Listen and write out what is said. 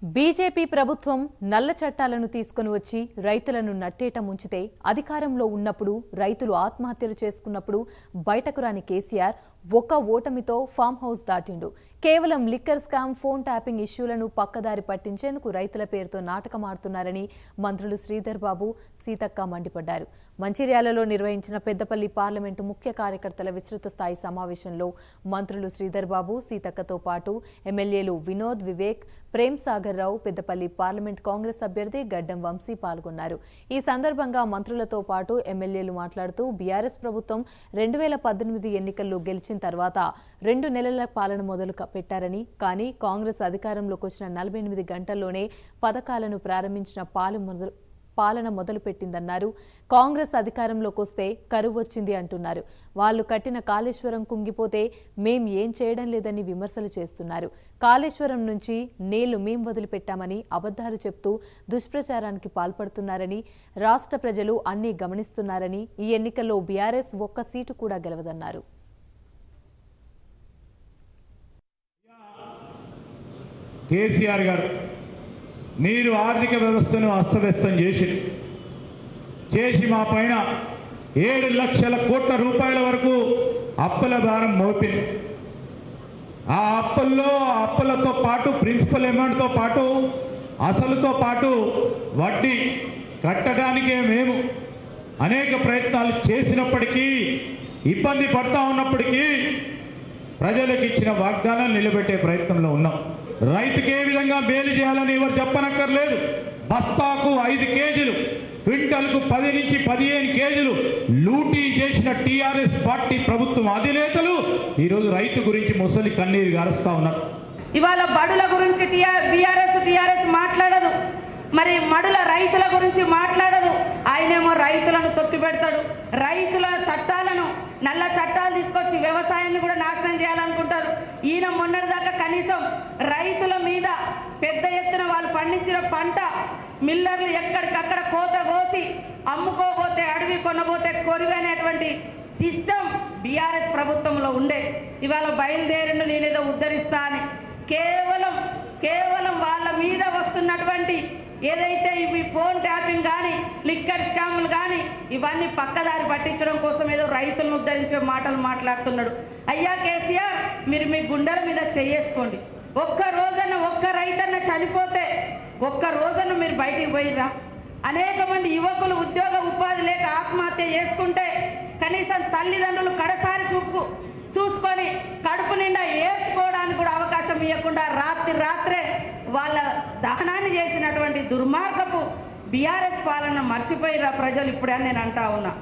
BJP ప్రభుత్వం నల్ల చట్టాలను తీసుకొని వచ్చి రైతులను నట్టేట ముంచితే అధికారంలో ఉన్నప్పుడు రైతులు ఆత్మహత్యలు చేసుకున్నప్పుడు బయటకు రాని కేసీఆర్ ఒక్క ఓటమితో ఫామ్ హౌస్ దాటిండు. కేవలం లిక్కర్ స్కామ్, ఫోన్ ట్యాపింగ్ ఇష్యూలను పక్కదారి పట్టించేందుకు రైతుల పేరుతో నాటకం ఆడుతున్నారని మంత్రులు శ్రీధర్ బాబు, సీతక్క మండిపడ్డారు. మంచిర్యాలలో నిర్వహించిన పెద్దపల్లి పార్లమెంటు ముఖ్య కార్యకర్తల విస్తృత స్థాయి సమావేశంలో మంత్రులు శ్రీధర్ బాబు, సీతక్కతో పాటు ఎమ్మెల్యేలు వినోద్, వివేక్, ప్రేమ్ సాగర్ రావు, పెద్దపల్లి పార్లమెంట్ కాంగ్రెస్ అభ్యర్థి గడ్డం వంశీ పాల్గొన్నారు. ఈ సందర్భంగా మంత్రులతో పాటు ఎమ్మెల్యేలు మాట్లాడుతూ బీఆర్ఎస్ ప్రభుత్వం 2018 ఎన్నికల్లో గెలిచిన తర్వాత 2 నెలల పాలన మొదలు పెట్టారని, కానీ కాంగ్రెస్ అధికారంలోకి వచ్చిన 48 గంటల్లోనే పథకాలను ప్రారంభించిన పాలన మొదలుపెట్టిందన్నారు. కాంగ్రెస్ అధికారంలోకి వస్తే కరువు వచ్చింది అంటున్నారు. వాళ్లు కట్టిన కాళేశ్వరం కుంగిపోతే మేం ఏం చేయడం లేదని విమర్శలు చేస్తున్నారు. కాళేశ్వరం నుంచి నీళ్లు మేం వదిలిపెట్టామని అబద్ధాలు చెప్తూ దుష్ప్రచారానికి పాల్పడుతున్నారని, రాష్ట్ర ప్రజలు అన్నీ గమనిస్తున్నారని, ఈ ఎన్నికల్లో బీఆర్ఎస్ ఒక్క సీటు కూడా గెలవదన్నారు. కేసీఆర్ గారు మీరు ఆర్థిక వ్యవస్థను అస్తవ్యస్తం చేసి మా పైన 7 లక్షల కోట్ల రూపాయల వరకు అప్పుల భారం మోపింది. ఆ అప్పులతో పాటు ప్రిన్సిపల్ అమౌంట్తో పాటు అసలుతో పాటు వడ్డీ కట్టడానికే మేము అనేక ప్రయత్నాలు చేసినప్పటికీ, ఇబ్బంది పడతా ఉన్నప్పటికీ ప్రజలకు ఇచ్చిన వాగ్దానాలు నిలబెట్టే ప్రయత్నంలో ఉన్నాం. రైతుకి ఏ విధంగా మేలు చేయాలని ఎవరు చెప్పనక్కర్లేదు. బస్తాకు 5 కేజీలు, క్వింటల్కు 10 నుంచి 15 కేజీలు లూటీ చేసిన టీఆర్ఎస్ పార్టీ ప్రభుత్వం అధినేతలు ఈరోజు రైతు గురించి ముసలి కన్నీరు గారుస్తా ఉన్నారు. ఇవాళ బడుల గురించి టీఆర్ఎస్ మాట్లాడదు, మరి మడుల రైతుల గురించి మాట్లాడదు. ఆయనేమో రైతులను తొక్కిపెడతాడు. రైతుల చట్టాలను, నల్ల చట్టాలు తీసుకొచ్చి వ్యవసాయాన్ని కూడా నాశనం చేయాలనుకుంటారు. ఈయన మొన్నటిదాకా కనీసం రైతుల మీద పెద్ద ఎత్తున వాళ్ళు పండించిన పంట మిల్లర్లు ఎక్కడికక్కడ కోత కోసి అమ్ముకోబోతే అడవి, కొనబోతే కొరివి అనేటువంటి సిస్టమ్ బీఆర్ఎస్ ప్రభుత్వంలో ఉండే. ఇవాళ బయలుదేరిండు నేనేదో ఉద్ధరిస్తా అని. కేవలం వాళ్ళ మీద వస్తున్నటువంటి ఏదైతే ఇవి ఫోన్ ట్యాపింగ్ కానీ, లిక్కర్ స్కాములు కానీ, ఇవన్నీ పక్కదారి పట్టించడం కోసం ఏదో రైతులను ఉద్ధరించే మాటలు మాట్లాడుతున్నాడు. అయ్యా కేసీఆర్, మీరు మీ గుండెల మీద చేసుకోండి. ఒక్క రైతన్న చనిపోతే ఒక్క రోజున మీరు బయటికి పోయిర్రా? అనేక మంది యువకులు ఉద్యోగ ఉపాధి లేక ఆత్మహత్య చేసుకుంటే కనీసం తల్లిదండ్రులు కడసారి చూసుకొని కడుపు నిండా ఏడ్చుకోవడానికి కూడా అవకాశం ఇవ్వకుండా రాత్రే వాళ్ళ దహనాన్ని చేసినటువంటి దుర్మార్గపు బీఆర్ఎస్ పాలన మర్చిపోయిరా ప్రజలు ఇప్పుడే నేను అంటా ఉన్నా.